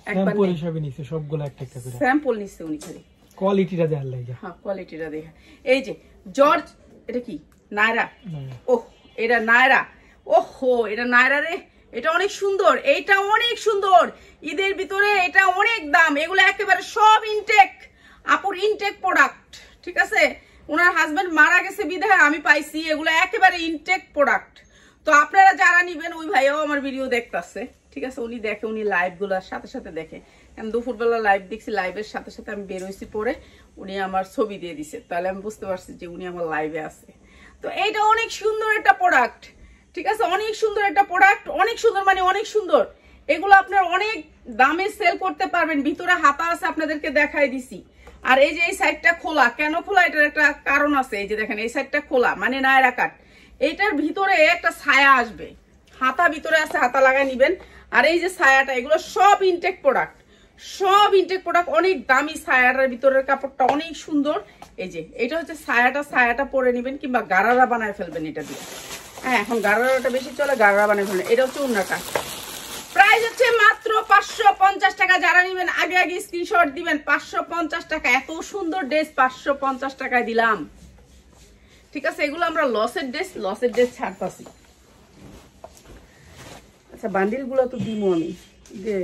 স্যাম্পল হিসাবে নিছে সবগুলো একটা একটা করে, স্যাম্পল নিছে উনি খালি, কোয়ালিটিটা দেখার লাগে। হ্যাঁ কোয়ালিটিটা দেখা। এই যে জর্জ, এটা কি নায়রা, ওহ এটা নায়রা, ওহো এটা নায়রা রে, এটা অনেক সুন্দর, এইটা অনেক সুন্দর। ঈদের ভিতরে এটা অনেক দাম, এগুলো একেবারে সব ইনটেক, আপুর ইনটেক প্রোডাক্ট, ঠিক আছে। ওনার হাজবেন্ড মারা গেছে বিধায় আমি পাইছি, এগুলো একেবারে ইনটেক প্রোডাক্ট। তো আপনারা যারা নিবেন, ওই ভাইয়াও আমার ভিডিও দেখতেছে, ঠিক আছে, উনি দেখে, উনি লাইভ গুলার সাথে সাথে দেখে। আমি দুপুরবেলা লাইভ দেখছি, লাইভের সাথে সাথে আমি বেরোইছি পরে উনি আমার ছবি দিয়ে দিছে, তাহলে আমি বুঝতে পারছি যে উনি আমার লাইভে আছে। তো এইটা অনেক সুন্দর একটা প্রোডাক্ট, ঠিক আছে, অনেক সুন্দর একটা প্রোডাক্ট, অনেক সুন্দর মানে অনেক সুন্দর। এগুলো আপনার অনেক দামে সেল করতে পারবেন। ভিতরে হাতা আছে, আপনাদেরকে দেখাই দিছি। আর এই যে এই সাইডটা খোলা, কেন খোলা এটার একটা কারণ আছে। এই যে দেখেন এই সাইডটা খোলা, মানে নায়রা কাট, এইটার ভিতরে একটা ছায়া আসবে, হাতা ভিতরে আছে, হাতা লাগাই নিবেন। আর এই যে ছায়াটা, এগুলো সব ইনটেক প্রোডাক্ট, সব ইনটেক প্রোডাক্ট, অনেক দামি। ছায়াটার ভিতরের কাপড়টা অনেক সুন্দর। এই যে এটা হচ্ছে ছায়াটা, ছায়াটা পরে নিবেন, কিংবা গারারা বানায় ফেলবেন এটা দিয়ে। হ্যাঁ এখন গারারাটা বেশি চলে, গারারা বানায় ফেলবেন। এটা হচ্ছে উন্নাটা, প্রাইস হচ্ছে মাত্র 550 টাকা। যারা নিবেন আগে আগে স্ক্রিনশট দিবেন, 550 টাকা। এত সুন্দর ড্রেস 550 টাকায় দিলাম, ঠিক আছে, এগুলো আমরা লসের ড্রেস ছাড়তাছি। আচ্ছা বান্ডিল গুলো তো দিমো আমি, দে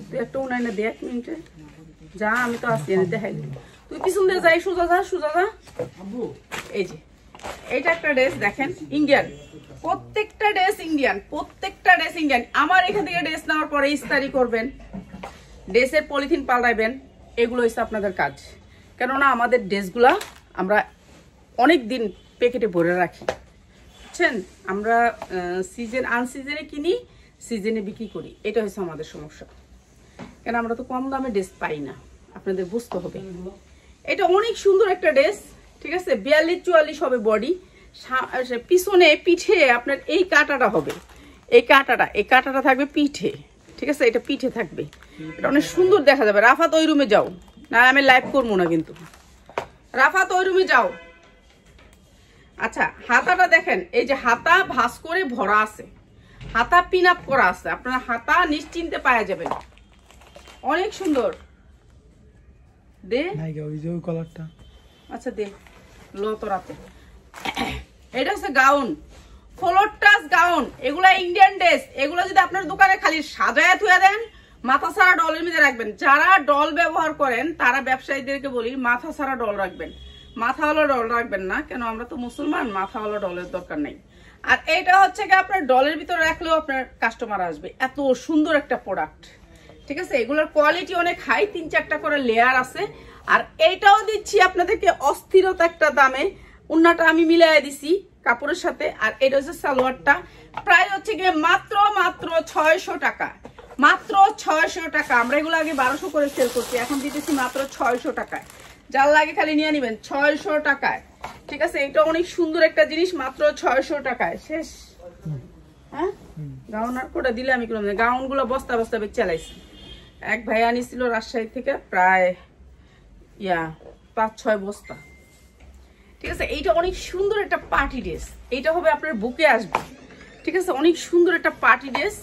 তুই একটা উনাই না, দে 1 মিনিটে যা, আমি তো আসি দেখাই, তুই পিছন দিয়ে যাই, সোজা যা। এই যে এইটা একটা ড্রেস দেখেন, ইন্ডিয়ান, প্রত্যেকটা ড্রেস ইন্ডিয়ান। আমার এখান থেকে ড্রেস নেওয়ার পরে ইস্তারি করবেন, ড্রেসের পলিথিন পাল্টাইবেন, এগুলো হচ্ছে আপনাদের কাজ। কেননা আমাদের ড্রেসগুলা আমরা অনেক দিন প্যাকেটে ভরে রাখি, বুঝছেন? আমরা আনসিজনে কিনি, সিজনে বিক্রি করি, এটা হচ্ছে আমাদের সমস্যা। কেন আমরা তো কম দামে ড্রেস পাই না, আপনাদের বুঝতে হবে। এটা অনেক সুন্দর একটা ড্রেস, ঠিক আছে, 42-44 হবে বডি, পিছনে পিঠে আপনার এই কাটাটা হবে, এই কাটাটা থাকবে পিঠে, ঠিক আছে, এটা পিঠে থাকবে, এটা অনেক সুন্দর দেখা যাবে। রাফাত ওই রুমে যাও, না আমি লাইভ করবো না কিন্তু, রাফাত ওই রুমে যাও। আচ্ছা হাতাটা দেখেন, এই যে হাতা ভাঁজ করে ভরা আছে, হাতা পিন আপ করা আছে, আপনারা হাতা নিশ্চিন্তে পাওয়া যাবেন, অনেক সুন্দর। দে ওই যে কালারটা, আচ্ছা দে লো তোরাতে। এটা হচ্ছে গাউন, ফ্লোর টাচ গাউন, এগুলা ইন্ডিয়ান ড্রেস। এগুলো যদি আপনার দোকানে খালি সাজায়া থুয়া দেন, মাথা ছাড়া ডলের মধ্যে রাখবেন। যারা ডল ব্যবহার করেন তারা ব্যবসায়ীদেরকে বলি মাথা ছাড়া ডল রাখবেন, মাথাওয়ালা ডল রাখবেন না। কেন আমরা তো মুসলমান, মাথাওয়ালা ডলের দরকার নেই। আর এটা হচ্ছে কি আপনার ডলের ভিতরে রাখলেও আপনার কাস্টমার আসবে, এত সুন্দর একটা প্রোডাক্ট, ঠিক আছে। এগুলোর কোয়ালিটি অনেক হাই, 3-4টা করে লেয়ার আছে। আর এইটাও দিচ্ছি আপনাদেরকে অস্থিরতা একটা দামে, উন্নাটা আমি মিলাই দিছি কাপড়ের সাথে। আর এটা হচ্ছে সালোয়ারটা, প্রাইস হচ্ছে গিয়ে মাত্র 600 টাকা, মাত্র 600 টাকা। আমরা এগুলো আগে 1200 করে সেল করছি, এখন দিতেছি মাত্র 600 টাকায়। যার লাগে খালি নিয়ে নিবেন 600 টাকায়, ঠিক আছে। এটা অনেক সুন্দর একটা জিনিস, মাত্র 600 টাকায় শেষ। হ্যাঁ গাউন আর কোটা দিলে আমি কোনো, গাউন গুলো বস্তা বেচ চালাইছি। এক ভাই আনিছিল রাজশাহী থেকে প্রায় 5-6 বস্তা, ঠিক আছে। এইটা অনেক সুন্দর একটা পার্টি ড্রেস, এইটা হবে আপনার বুকে আসবে, ঠিক আছে। অনেক সুন্দর একটা পার্টি ড্রেস,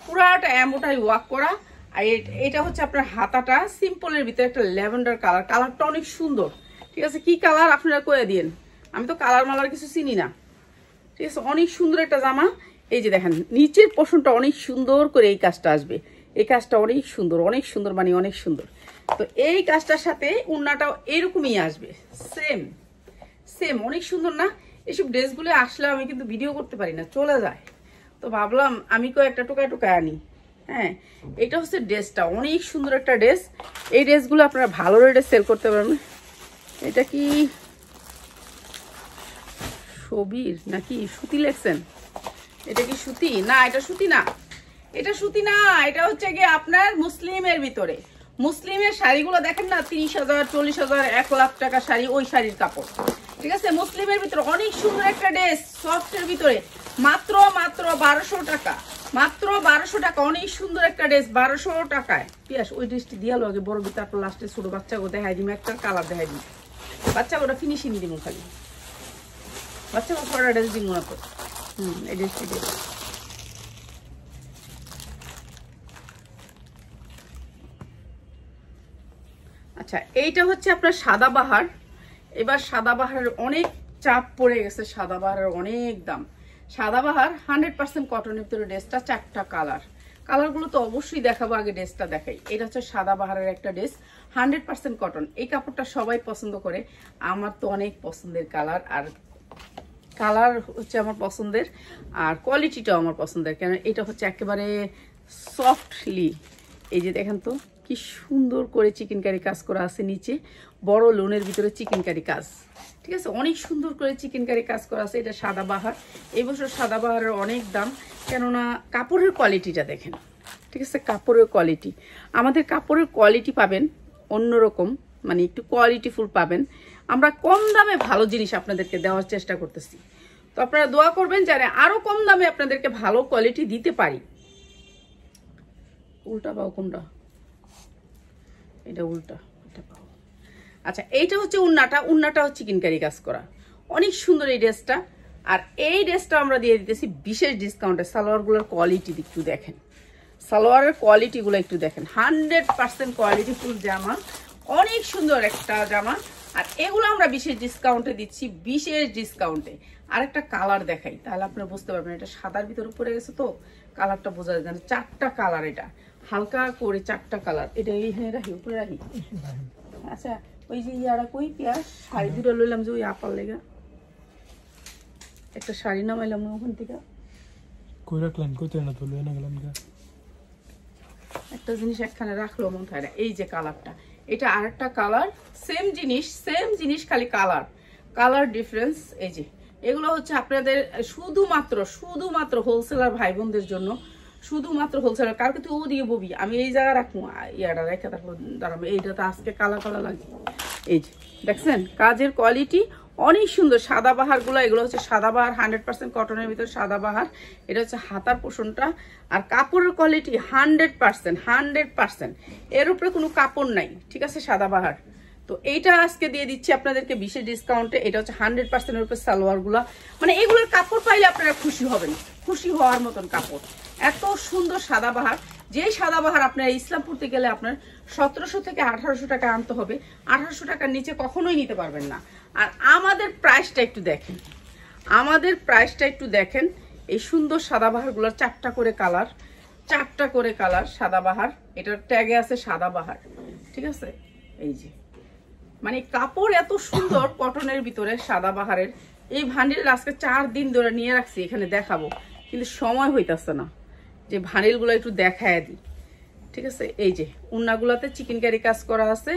পুরাটা এমোটাই ওয়ার্ক করা। আর এটা হচ্ছে আপনার হাতাটা সিম্পলের ভিতরে একটা ল্যাভেন্ডার কালার, কালারটা অনেক সুন্দর, ঠিক আছে। কি কালার আপনারা কয়ে দিন, আমি তো কালার মালার কিছু চিনি না, ঠিক আছে। অনেক সুন্দর একটা জামা। এই যে দেখেন নিচের পোর্শনটা অনেক সুন্দর করে এই কাজটা আসবে, এই কাজটা অনেক সুন্দর মানে অনেক সুন্দর। তো এই কাজটার সাথে উন্নাটাও এরকমই আসবে, সেম অনেক সুন্দর না? এসব ড্রেসগুলো আসলে আমি কিন্তু ভিডিও করতে পারি না, চলে যায়। তো ভাবলাম আমি কয়েকটা টোকায় আনি। হ্যাঁ এটা হচ্ছে ড্রেসটা, অনেক সুন্দর একটা ড্রেস। এই ড্রেসগুলো আপনারা ভালো রেটে সেল করতে পারবেন। এটা কি সবির নাকি সুতি লেখছেন? এটা কি সুতি? না এটা সুতি না, এটা সুতি না, এটা হচ্ছে গিয়ে আপনার মুসলিমের ভিতরে। মুসলিমের শাড়িগুলো দেখেন না, 30,000, 40,000, 1 লাখ টাকা শাড়ি, ওই শাড়ির কাপড়, ঠিক আছে। মুসলিমের ভিতরে অনেক সুন্দর একটা ড্রেস, সফটের ভিতরে, মাত্র 1200 টাকা, মাত্র 1200 টাকা। অনেক সুন্দর একটা ড্রেস 1200 টাকায়। পিয়াস ওই ড্রেসটি দিয়ালো আগে, বড় ভিতরে তারপর লাস্টে ছোট বাচ্চাকে দেখাই দিই, একটা কালার দেখাই দিই, বাচ্চাগুলো ফিনিশিং দিব খালি, বাচ্চাকে পরে ড্রেস দিব না তো। এই ড্রেসটি দিয়ে আচ্ছা। এইটা হচ্ছে আপনার সাদাবাহার। এবার সাদাবাহারের অনেক চাপ পড়ে গেছে, সাদাবাহারের অনেক দাম। সাদাবাহার 100% কটনের ভিতরে ড্রেসটা, 4টা কালারগুলো তো অবশ্যই দেখাবো, আগে ড্রেসটা দেখাই। এটা হচ্ছে সাদাবাহারের একটা ড্রেস, 100% কটন। এই কাপড়টা সবাই পছন্দ করে, আমার তো অনেক পছন্দের কালার, আর কালার হচ্ছে আমার পছন্দের, আর কোয়ালিটিটাও আমার পছন্দের। কেন এটা হচ্ছে একেবারে সফটলি, এই যে দেখেন তো কি সুন্দর করে চিকেনকারি কাজ করা আছে, নিচে বড় লোনের ভিতরে চিকেনকারি কাজ, ঠিক আছে। অনেক সুন্দর করে চিকেনকারি কাজ করা আছে। এটা সাদাবাহার, এই বছর সাদাবাহারের অনেক দাম, কেননা কাপড়ের কোয়ালিটিটা দেখেন, ঠিক আছে। কাপড়ের কোয়ালিটি, আমাদের কাপড়ের কোয়ালিটি পাবেন অন্যরকম, মানে একটু কোয়ালিটিফুল পাবেন। আমরা কম দামে ভালো জিনিস আপনাদেরকে দেওয়ার চেষ্টা করতেছি, তো আপনারা দোয়া করবেন যারা আরো কম দামে আপনাদেরকে ভালো কোয়ালিটি দিতে পারি। উল্টা পাও কোনটা? এটা উল্টা, এটা পাও। আচ্ছা এইটা হচ্ছে উন্নাটা হচ্ছে চিকেনকারি কাজ করা, অনেক সুন্দর এই ড্রেসটা। আর এই ড্রেসটা আমরা দিয়ে দিতেছি বিশেষ ডিসকাউন্টে। সালোয়ারগুলোর কোয়ালিটি একটু দেখেন, সালোয়ারের কোয়ালিটিগুলো একটু দেখেন, 100% কোয়ালিটিফুল জামা, অনেক সুন্দর একটা জামা। আর এগুলো আমরা বিশেষ ডিসকাউন্টে দিচ্ছি, বিশেষ ডিসকাউন্টে। আরেকটা কালার দেখাই, তাহলে আপনারা বুঝতে পারবেন। এটা সাদার ভিতরে পড়ে গেছে তো কালারটা বোঝা যায় না। 4টা কালার, এটা হালকা করে 4টা কালার। এটা এইখানে রাখি, উপরে রাখি। আচ্ছা, ওই যে ইয়ারা কই পেঁয়াজ শাড়ি দুটো লইলাম যে ওই আপার লেগা একটা শাড়ি নামাইলাম ওখান থেকে। কই রাখলেন? কইতে না তো লয়ে না গেলাম। একটা জিনিস একখানে রাখলো মন থাকে না। এই যে কালারটা, এটা আরেকটা কালার, সেম জিনিস খালি কালার ডিফারেন্স। এই যে এগুলো হচ্ছে আপনাদের শুধুমাত্র হোলসেলার ভাই বোনদের জন্য, শুধুমাত্র হোলসেলার। কার কিন্তু ও দিয়ে ববি আমি এই জায়গা রাখবো, ইয়াটা রেখে তারপর দাঁড়াবো। এইটা তো আজকে কালা লাগছে। এই যে দেখছেন কাজের কোয়ালিটি অনেক সুন্দর। সাদাবাহার গুলো, এগুলো হচ্ছে সাদাবাহার, 100% কটনের ভিতরে সাদাবাহার। এটা হচ্ছে হাতার পোষণটা। আর কাপড়ের কোয়ালিটি 100%। এর উপরে কোনো কাপড় নাই, ঠিক আছে, সাদাবাহার। তো এইটা আজকে দিয়ে দিচ্ছি আপনাদেরকে বিশেষ ডিসকাউন্টে। এটা হচ্ছে 100% এর উপরে সালোয়ার গুলা, মানে এগুলোর কাপড় পাইলে আপনারা খুশি হবেন, খুশি হওয়ার মতন কাপড়। এত সুন্দর সাদাবাহার, যে সাদাবাহার আপনার ইসলামপুরতে গেলে আপনার 1700 থেকে 1800 টাকা আনতে হবে। 1800 টাকার নিচে কখনোই নিতে পারবেন না। আর আমাদের প্রাইসটা একটু দেখেন, এই সুন্দর সাদাবাহারগুলোর 4টা করে কালার সাদাবাহার। এটার ট্যাগে আছে সাদাবাহার, ঠিক আছে। এই যে মানে কাপড় এত সুন্দর কটনের ভিতরে সাদাবাহারের। এই ভান্ডিল আজকে 4 দিন ধরে নিয়ে রাখছি, এখানে দেখাবো, কিন্তু সময় হইতাছে না যে ভান্ডিলগুলো একটু দেখায় দিই, ঠিক আছে। এই যে উন্নাগুলোতে চিকেন কারি কাজ করা আছে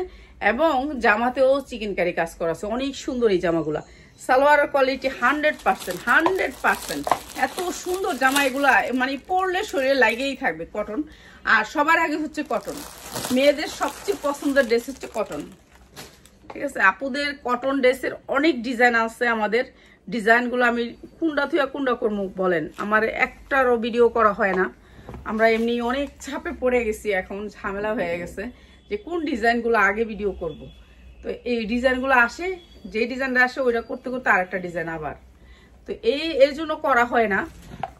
এবং জামাতেও চিকেন কারি কাজ করা আছে। অনেক সুন্দর এই জামাগুলা। সালোয়ারের কোয়ালিটি 100%। এত সুন্দর জামা এগুলা, মানে পরলে শরীরে লাগেই থাকবে কটন। আর সবার আগে হচ্ছে কটন, মেয়েদের সবচেয়ে পছন্দের ড্রেস হচ্ছে কটন, ঠিক আছে। আপুদের কটন ড্রেসের অনেক ডিজাইন আছে। আমাদের ডিজাইনগুলো আমি কোনটা করবো বলেন, আমার একটারও ভিডিও করা হয় না। আমরা এমনি অনেক ছাপে পড়ে গেছি, এখন ঝামেলা হয়ে গেছে যে কোন ডিজাইনগুলো আগে ভিডিও করব। তো এই ডিজাইনগুলো আসে, যে ডিজাইনটা আসে ওইটা করতে আরেকটা ডিজাইন আবার, তো এর জন্য করা হয় না।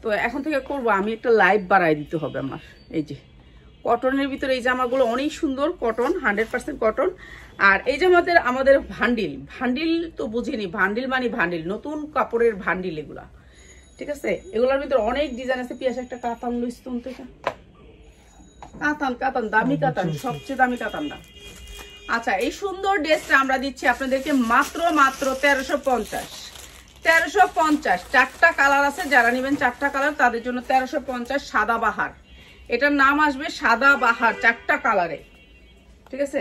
তো এখন থেকে করব, আমি একটা লাইভ বাড়াই দিতে হবে আমার। এই যে কটনের ভিতরে এই জামাগুলো অনেক সুন্দর, কটন 100% কটন। আর এই জামাদের আমাদের ভান্ডিল তো বুঝিনি, ভান্ডিল মানে ভান্ডিল, নতুন কাপড়ের ভান্ডিল এগুলা, ঠিক আছে। এগুলোর ভিতরে অনেক ডিজাইন আছে। পিয়াস একটা কাতান লইস তো, কাতান দামি কাতান, সবচেয়ে দামি কাতানটা। আচ্ছা, এই সুন্দর ড্রেসটা আমরা দিচ্ছি আপনাদেরকে মাত্র 1350। 4টা কালার আছে, যারা নেবেন 4টা কালার তাদের জন্য 1350। সাদাবাহার, এটার নাম আসবে সাদাবাহার, 4টা কালারে, ঠিক আছে।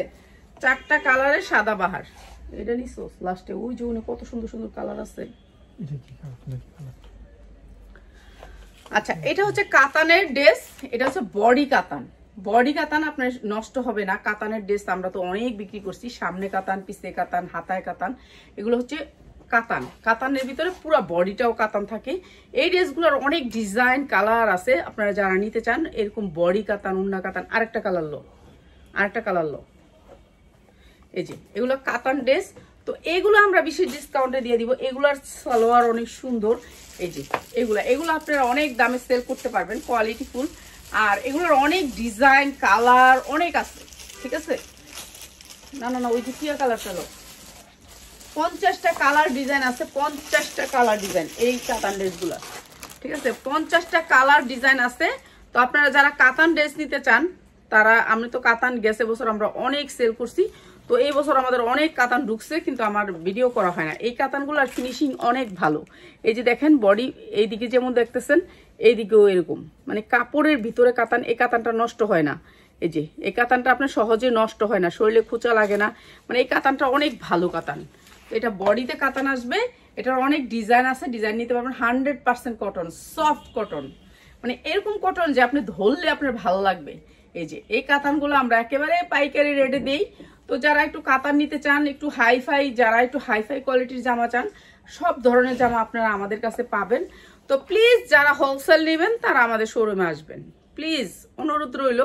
4টা কালারে সাদাবাহার। এটা নিছো লাস্টে, ওই যে কত সুন্দর কালার আছে। আচ্ছা, এটা হচ্ছে কাতানের ড্রেস, এটা হচ্ছে বডি কাতান। আপনার নষ্ট হবে না। কাতানের ড্রেস আমরা তো অনেক বিক্রি করছি, সামনে কাতান, পিছে কাতান, হাতায় কাতান। এগুলো হচ্ছে কাতানের ভিতরে পুরো বডিটাও কাতান থাকে। এই ড্রেসগুলোর অনেক ডিজাইন কালার আছে, আপনারা যারা নিতে চান এরকম বডি কাতান, উন্না কাতান। আরেকটা কালার লো, এই যে এগুলো কাতান ড্রেস। তো এগুলো আমরা বিশেষ ডিসকাউন্টে দিয়ে দিব। এগুলার সালোয়ার অনেক সুন্দর। এই যে এগুলো আপনারা অনেক দামে সেল করতে পারবেন, কোয়ালিটি ফুল। আর এগুলোর অনেক ডিজাইন কালার অনেক আছে, ঠিক আছে। না ওই যে কিয়া কালারটা লো, 50টা কালার ডিজাইন আছে, 50টা কালার ডিজাইন এই কাতান ড্রেসগুলো, ঠিক আছে। 50টা কালার ডিজাইন আছে। তো আপনারা যারা কাতান ড্রেস নিতে চান তারা, আমি তো কাতান গেছে বছর আমরা অনেক সেল করছি, তো এই বছর আমাদের অনেক কাতান ঢুকছে, কিন্তু আমার ভিডিও করা হয় না। এই কাতানগুলোর ফিনিশিং অনেক ভালো। এই যে দেখেন বডি, এইদিকে যেমন দেখতেছেন এইদিকেও এরকম, মানে কাপড়ের ভিতরে কাতান। এই কাতানটা নষ্ট হয় না, এই যে এই কাতানটা আপনার সহজে নষ্ট হয় না, শরীরে খোঁচা লাগে না, মানে এই কাতানটা অনেক ভালো কাতান। এটা বডিতে কাতান আসবে, এটার অনেক ডিজাইন আছে, ডিজাইন নিতে পারবেন। 100% কটন, সফট কটন, মানে এরকম কটন যে আপনি ধরলে আপনার ভালো লাগবে। এই যে এই কাতানগুলো আমরা একেবারে পাইকারি রেটে দিই। তো যারা একটু কাতান নিতে চান, একটু হাইফাই, যারা একটু হাইফাই কোয়ালিটির জামা চান, সব ধরনের জামা আপনারা আমাদের কাছে পাবেন। তো প্লিজ যারা হোলসেল নেবেন তারা আমাদের শোরুমে আসবেন, প্লিজ অনুরোধ রইল।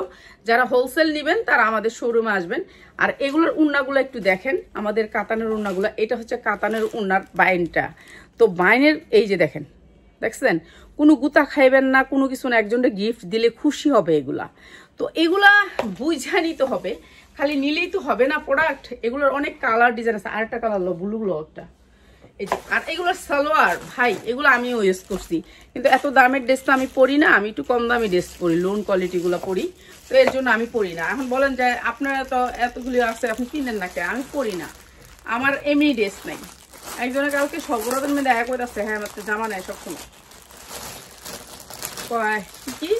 যারা হোলসেল নেবেন তারা আমাদের শোরুমে আসবেন। আর এগুলোর উন্নাগুলো একটু দেখেন, আমাদের কাতানের উন্নাগুলো। এটা হচ্ছে কাতানের উন্নার বাইনটা। তো বাইনের এই যে দেখছেন, কোনো গুতা খাইবেন না, কোনো কিছু না, একজনকে গিফট দিলে খুশি হবে এগুলা। তো এগুলা বুঝা নিতে হবে, খালি নিলেই তো হবে না প্রোডাক্ট। এগুলোর অনেক কালার ডিজাইন আছে। আরেকটা কালার লো, ব্লু একটা, এই যে। আর এগুলোর সালোয়ার ভাই, এগুলো আমিও ইউজ করছি, কিন্তু এত দামের ড্রেস তো আমি পরি না, আমি একটু কম দামি ড্রেস পরি, লোন কোয়ালিটিগুলো পরি, তো এর জন্য আমি পরি না। এখন বলেন যে আপনারা তো এতগুলি আছে, আপনি কিনেন না কেন? আমি পরি না, আমার এমনি ড্রেস নাই। একজনের কালকে সবরদের মেয়ে দেখা করে আছে, হ্যাঁ আমার তো জামা নেই সবসময়, কি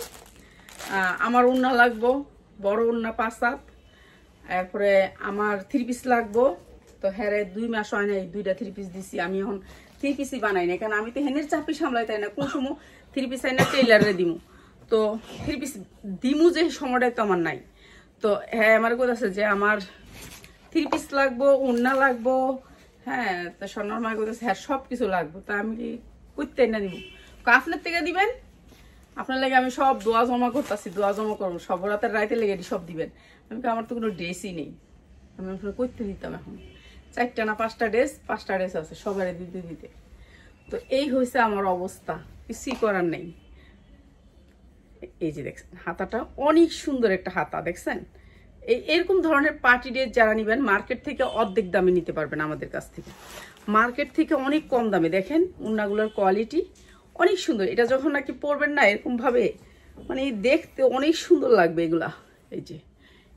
আমার ওড়না লাগবো, বড় ওড়না 5 হাত, এরপরে আমার 3 পিস লাগবো। তো হ্যাঁ 2 মাস হয় না, 2টা 3 পিস দিছি। আমি এখন 3 পিসই বানাই না, কারণ আমি তো হেনের চাপি সামলাই, তাই না? কোন সময় 3 পিস আই না টেইলারে দিমু, তো 3 পিস দিমু যে সময়টাই তো আমার নাই। তো হ্যাঁ আমার কথা আছে যে আমার 3 পিস লাগবো, ওড়না লাগবো, হ্যাঁ তো স্বর্ণর মায়ের কথা হ্যাঁ সব কিছু লাগবো। তা আমি করতে না দিব, আপনার থেকে দিবেন, আপনার লাগে আমি সব দোয়া জমা করতেছি, দোয়া জমা করবো, সব রাতের রাইতে লেগে সব দিবেন। আমি আমার তো কোনো ড্রেসই নেই, আমি করতে দিতাম। এখন 4টা না 5টা ড্রেস, 5টা ড্রেস আছে সবারই দিতে দিতে। তো এই হয়েছে আমার অবস্থা, কিছুই করার নেই। এই যে দেখছেন হাতাটা অনেক সুন্দর একটা হাতা, দেখছেন? এরকম ধরনের পার্টি ড্রেস যারা নিবেন মার্কেট থেকে অর্ধেক দামে নিতে পারবেন আমাদের কাছ থেকে, মার্কেট থেকে অনেক কম দামে। দেখেন ওড়নাগুলোর কোয়ালিটি অনেক সুন্দর। এটা যখন নাকি পরবেন না এরকম ভাবে, মানে দেখতে অনেক সুন্দর লাগবে এগুলা। এই যে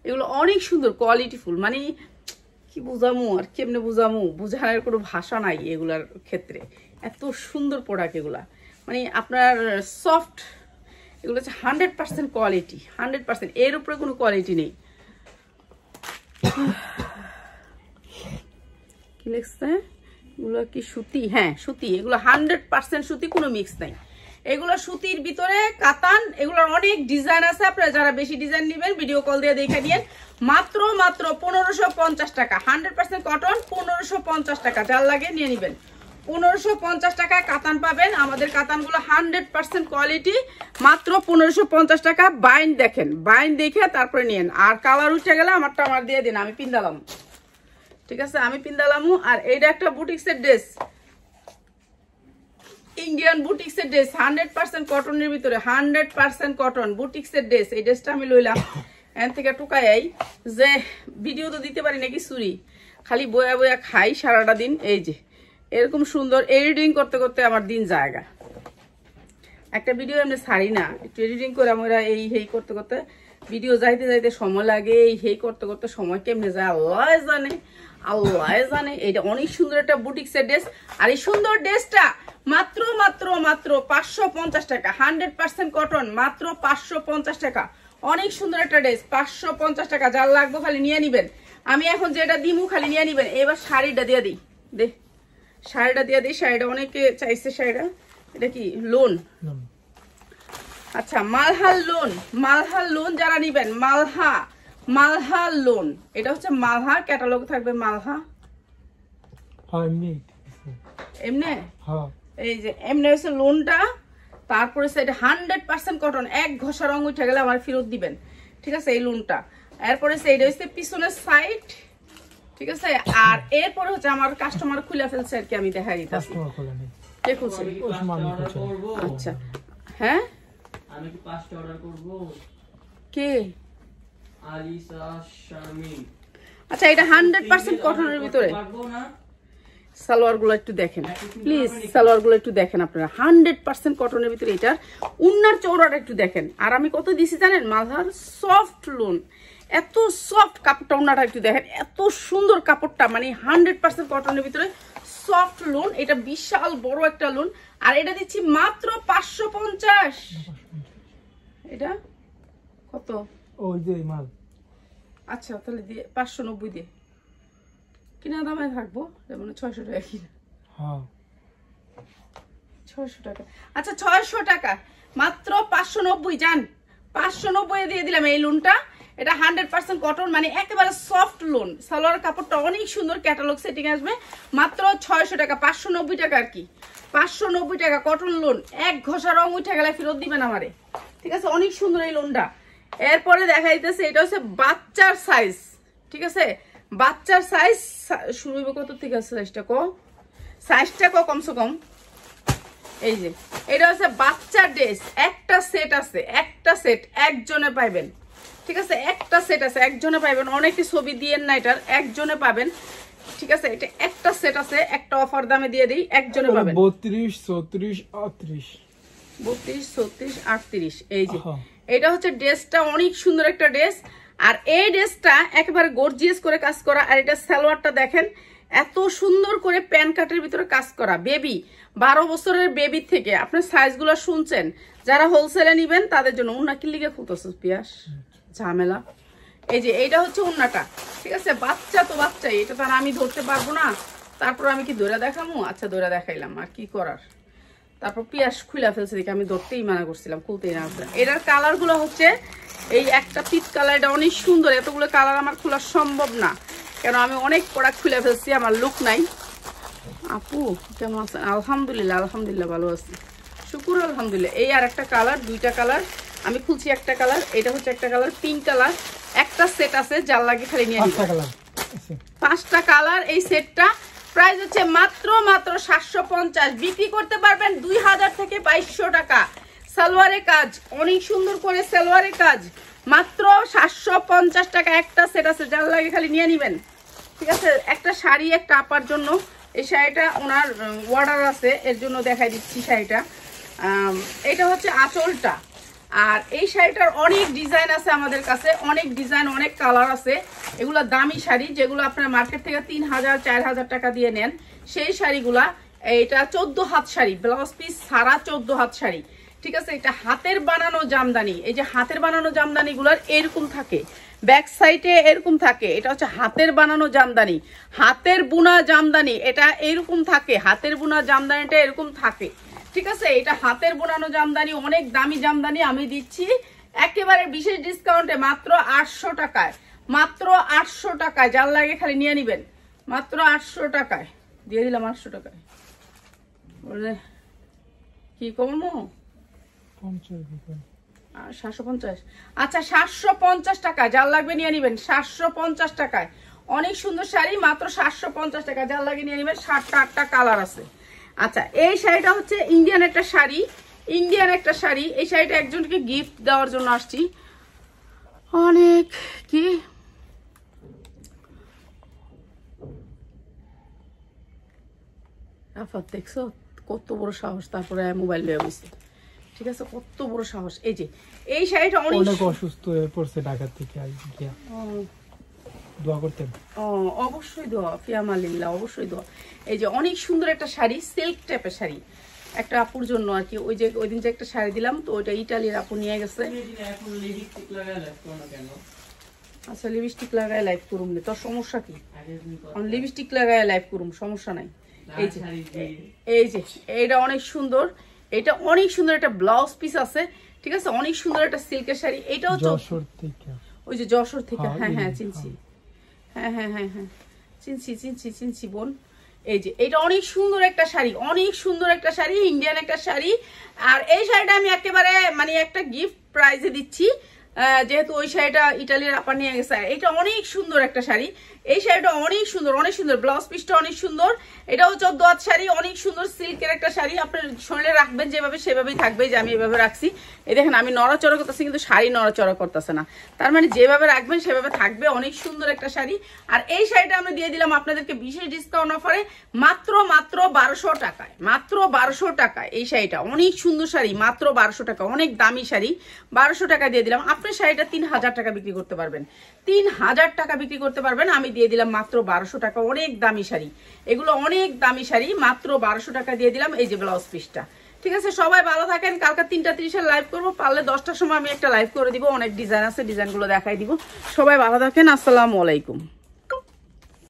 এগুলো অনেক সুন্দর কোয়ালিটিফুল, মানে কি বুঝামু আর কেমনে বুঝামু, বোঝানোর কোনো ভাষা নাই এগুলার ক্ষেত্রে। এত সুন্দর প্রোডাক্ট এগুলা, মানে আপনার সফট, এগুলো হচ্ছে 100% কোয়ালিটি, 100%, এর উপরে কোনো কোয়ালিটি নেই। কি লিখছে এগুলো? কি সুতি? হ্যাঁ সুতি, এগুলো 100% সুতি, কোনো মিক্স নাই। এগুলো সুতির ভিতরে কাতান, এগুলোর অনেক ডিজাইন আছে। আপনারা যারা বেশি ডিজাইন নেবেন ভিডিও কল দিয়ে দেখে নিন। মাত্র 1550 টাকা, 100% কটন, 1550 টাকা। যার লাগে নিয়ে নেবেন, 1550 টাকা কাতান পাবেন। আমাদের কাতানগুলো 100% কোয়ালিটি, মাত্র 1550 টাকা। বাইন দেখেন, বাইন দেখে তারপরে নিন। আর কালার উঠে গেলে আমারটা আমার দিয়ে দিন, আমি পিন্দালাম, ঠিক আছে? আমি পিন্দালামু। আর এইটা একটা বুটিক্সের ড্রেস, ইন্ডিয়ান বুটিক্সের ড্রেস, 100% কটনের ভিতরে, 100% কটন বুটিক্সের ড্রেস। এই ড্রেসটা আমি লইলাম এখান থেকে টুকাই, যে ভিডিও তো দিতে পারি নাকি, চুরি খালি বয়া বয়া খাই সারাটা দিন। এই যে এরকম সুন্দর এডিটিং করতে করতে আমার দিন জায়গা, একটা ভিডিও এমনি ছাড়ি না, একটু এডিটিং করে আমরা এই হেই করতে করতে ভিডিও যাইতে যাইতে সময় লাগে, এই হেই করতে করতে সময় কেমনে যায় আল্লাহ জানে, আল্লাহ জানে। এটা অনেক সুন্দর একটা বুটিক্সের ড্রেস। আর এই সুন্দর ড্রেসটা মাত্র মাত্র মাত্র 550 টাকা, 100% কটন, মাত্র 550 টাকা। অনেক সুন্দর একটা ড্রেস, 550 টাকা। যার লাগবে খালি নিয়ে নিবেন। আমি এখন যেটা দিমু খালি নিয়ে নিবেন। এবার শাড়িটা দিয়ে দিই, দে শাড়িটা দিয়ে দিই। শাড়িটা অনেকে চাইছে, শাড়িটা এটা কি লোন? আচ্ছা মালহার লোন, মালহার লোন যারা নিবেন, মালহা, মালহা লোন, এটা হচ্ছে মালহা, ক্যাটালগ থাকবে মালহা। এমনি এই যে এমনি হচ্ছে লোনটা। তারপরে সেটা 100% কটন, এক ঘষা রং উঠে গেলে আমার ফেরত দিবেন, ঠিক আছে? এই লোনটা। এরপরে সেইটা হচ্ছে পিছনের সাইড, ঠিক আছে? আর এরপরে হচ্ছে আমার কাস্টমার খুলে ফেলছে আর কি, আমি দেখাই দিতেছি। কে খুলছে? আচ্ছা হ্যাঁ, আমি কি 5টা অর্ডার করব? কে? আলিসা শারমিন। আচ্ছা এটা 100% কটনের ভিতরে। সালোয়ার গুলো একটু দেখেন প্লিজ, সালোয়ার গুলো একটু দেখেন আপনারা, 100% কটনের ভিতরে। এটার উন্নার চৌড়াটা একটু দেখেন। আর আমি কত দিছি জানেন? মালহার সফট লোন, এত সফট কাপড়টা, উন্নাটা একটু দেখেন, এত সুন্দর কাপড়টা, মানে 100% কটনের ভিতরে সফট লোন। এটা বিশাল বড় একটা লোন। আর এটা দিচ্ছি মাত্র 550। এটা কত? ওই যে মাল। আচ্ছা তাহলে দিয়ে 590 দিয়ে কিনা দামে থাকবো, যেমন 600 টাকা কিনা। হ্যাঁ 600 টাকা। আচ্ছা 600 টাকা, মাত্র 590। যান 590 দিয়ে দিলাম এই লোনটা। এটা 100% কটন, মানে একেবারে সফট লোন। সালোয়ার কাপড়টা অনেক সুন্দর, ক্যাটালগ সেটিং আসবে। মাত্র 600 টাকা, 590 টাকা আর কি, 590 টাকা কটন লোন। এক ঘষা রং উঠে গেলে ফেরত দিবেন আমারে, ঠিক আছে? অনেক সুন্দর এই লোনটা। এরপরে দেখা যাইতেছে এটা হচ্ছে বাচ্চার সাইজ, ঠিক আছে? বাচ্চার সাইজ শুরু হইব কত থেকে? সাইজটা কমসে কম। এই যে এটা হচ্ছে বাচ্চার ড্রেস, একটা সেট আছে, একটা সেট একজনে পাইবেন, ঠিক আছে, একটা সেট আছে, একজনে পাবেন, অনেকে ছবি দিয়েন না, এটার একজনে পাবেন। ঠিক আছে, এটা একটা সেট আছে, একটা অফার দামে দিয়ে দিই, একজনে পাবেন 32 34 38 32 34 38। এই যে এটা হচ্ছে ড্রেসটা, অনেক সুন্দর একটা ড্রেস। আর এই ড্রেসটা একেবারে গর্জিয়াস করে কাজ করা। আর এটা সালোয়ারটা দেখেন, এত সুন্দর করে প্যান কাটের ভিতরে কাজ করা। বেবি 12 বছরের বেবি থেকে আপনার সাইজগুলো শুনছেন, যারা হোলসেলে নিবেন তাদের জন্য। উন্না কি লিগে খুঁজতেছ পিয়াস, ঝামেলা। এই যে এইটা হচ্ছে উন্নাটা, ঠিক আছে। বাচ্চা তো বাচ্চাই, এটা তো আর আমি ধরতে পারবো না, তারপর আমি কি ধরে দেখাবো? আচ্ছা ধরে দেখাইলাম, আর কি করার। তারপর পিয়াস খুলে ফেলছে দেখে আমি ধরতেই মানা করছিলাম, খুলতেই না করছিলাম। এটার কালার গুলো হচ্ছে এই একটা পিচ কালার, এটা অনেক সুন্দর। এতগুলো কালার আমার খোলা সম্ভব না, কেন আমি অনেক প্রোডাক্ট খুলে ফেলছি, আমার লুক নাই। আপু কেমন আছেন? আলহামদুলিল্লাহ, আলহামদুলিল্লাহ ভালো আছি, শুকুর আলহামদুলিল্লাহ। এই আর একটা কালার, দুইটা কালার আমি খুলছি। একটা কালার, এটা হচ্ছে একটা কালার, পিঙ্ক কালার। একটা সেট আছে, যার লাগে খালি নিয়ে নিতে। 5টা কালার এই সেটটা। প্রাইস হচ্ছে মাত্র 750, বিক্রি করতে পারবেন 2000 থেকে 2200 টাকা। সালোয়ারে কাজ, অনেক সুন্দর করে সালোয়ারে কাজ, মাত্র 750 টাকা একটা সেট আছে, যার লাগে খালি নিয়ে নিবেন। ঠিক আছে, একটা শাড়ি একটা আপার জন্য, এই শাড়িটা ওনার অর্ডার আছে, এর জন্য দেখাই দিচ্ছি শাড়িটা। এটা হচ্ছে আঁচলটা। আর এই শাড়িটার অনেক ডিজাইন আছে আমাদের কাছে, অনেক ডিজাইন, অনেক কালার আছে। এগুলো দামি শাড়ি, যেগুলো আপনার মার্কেট থেকে 3000 4000 টাকা দিয়ে নেন, সেই শাড়িগুলা। এটা 14 হাত শাড়ি, ব্লাউজ পিস ছাড়া 14 হাত শাড়ি। ঠিক আছে, এটা হাতের বানানো জামদানি। এই যে হাতের বানানো জামদানিগুলোর এরকম থাকে, ব্যাক সাইডে এরকম থাকে। এটা হচ্ছে হাতের বানানো জামদানি, হাতের বুনা জামদানি। এটা এরকম থাকে, হাতের বুনা জামদানিটা এরকম থাকে। ঠিক আছে, এটা হাতের বোনানো জামদানি, অনেক দামি জামদানি। আমি দিচ্ছি একেবারে বিশেষ ডিসকাউন্টে মাত্র 800 টাকায়, মাত্র 800 টাকায়। যার লাগে খালি নিয়ে নিবেন, মাত্র 800 টাকায় দিয়ে দিলাম। 800 টাকায় বলে কি কমো 750। আচ্ছা 750 টাকা, যার লাগবে নিয়ে নিবেন 750 টাকায়। অনেক সুন্দর শাড়ি, মাত্র 750 টাকা, যার লাগে নিয়ে নিবেন। 7টা 8টা কালার আছে। আচ্ছা, এই শাড়িটা হচ্ছে ইন্ডিয়ান একটা শাড়ি, ইন্ডিয়ান একটা শাড়ি। এই শাড়িটা একজনকে গিফট দেওয়ার জন্য আসছি। অনেক কি দেখছো কত বড় সাহস, তারপরে মোবাইল নিয়ে বসে। ঠিক আছে, কত বড় সাহস। এই যে এই শাড়িটা অনেক অসুস্থ হয়ে পড়ছে ঢাকা থেকে গিয়া, দোয়া করতেন। অবশ্যই দোয়া, ফিয়ামালিল্লাহ, অবশ্যই দোয়া। এই যে অনেক সুন্দর একটা শাড়ি, সিল্ক টাইপের শাড়ি, একটা আপুর জন্য আর কি। ওই দিন যে একটা শাড়ি দিলাম, তো ওইটা ইটালির আপু নিয়ে গেছে। আচ্ছা লিপস্টিক লাগায় লাইভ করুম, তোর সমস্যা কি? লিপস্টিক লাগায় লাইভ করুম, সমস্যা নাই। এই যে এইটা অনেক সুন্দর, এটা অনেক সুন্দর একটা ব্লাউজ পিস আছে। ঠিক আছে, অনেক সুন্দর একটা সিল্কের শাড়ি। এটাও যশোর থেকে, ওই যে যশোর থেকে। হ্যাঁ হ্যাঁ চিনছি, হ্যাঁ হ্যাঁ হ্যাঁ হ্যাঁ চিনছি বোন। এই যে এটা অনেক সুন্দর একটা শাড়ি, অনেক সুন্দর একটা শাড়ি, ইন্ডিয়ান একটা শাড়ি। আর এই শাড়িটা আমি একেবারে মানে একটা গিফট প্রাইজে দিচ্ছি, যেহেতু ওই শাড়িটা ইটালির আপা নিয়ে গেছে। এটা অনেক সুন্দর একটা শাড়ি, এই শাড়িটা অনেক সুন্দর, অনেক সুন্দর। ব্লাউজ পিসটা অনেক সুন্দর। এটাও 14 হাত শাড়ি, অনেক সুন্দর সিল্কের একটা শাড়ি। আপনার শরীরে রাখবেন যেভাবে, সেভাবেই থাকবে। যে আমি এভাবে রাখছি, এই দেখেন আমি নড়াচড়া করতেছি, কিন্তু শাড়ি নড়াচড়া করতেছে না। তার মানে যেভাবে রাখবেন সেভাবে থাকবে। অনেক সুন্দর একটা শাড়ি। আর এই শাড়িটা আমরা দিয়ে দিলাম আপনাদেরকে বিশেষ ডিসকাউন্ট অফারে, মাত্র 1200 টাকায়, মাত্র 1200 টাকায়। এই শাড়িটা অনেক সুন্দর শাড়ি, মাত্র 1200 টাকা, অনেক দামি শাড়ি। 1200 টাকা দিয়ে দিলাম। আপনার শাড়িটা 3000 টাকা বিক্রি করতে পারবেন, 3000 টাকা বিক্রি করতে পারবেন। আমি দিয়ে দিলাম মাত্র 1200 টাকা। অনেক দামি শাড়ি এগুলো, অনেক দামি শাড়ি, মাত্র 1200 টাকা দিয়ে দিলাম। এই যে ব্লাউজ পিসটা। ঠিক আছে, সবাই ভালো থাকেন। কালকে 3:30 লাইভ করবো, পারলে 10টার সময় আমি একটা লাইভ করে দিব। অনেক ডিজাইন আছে, ডিজাইনগুলো দেখাই দিব। সবাই ভালো থাকেন, আসসালামু আলাইকুম।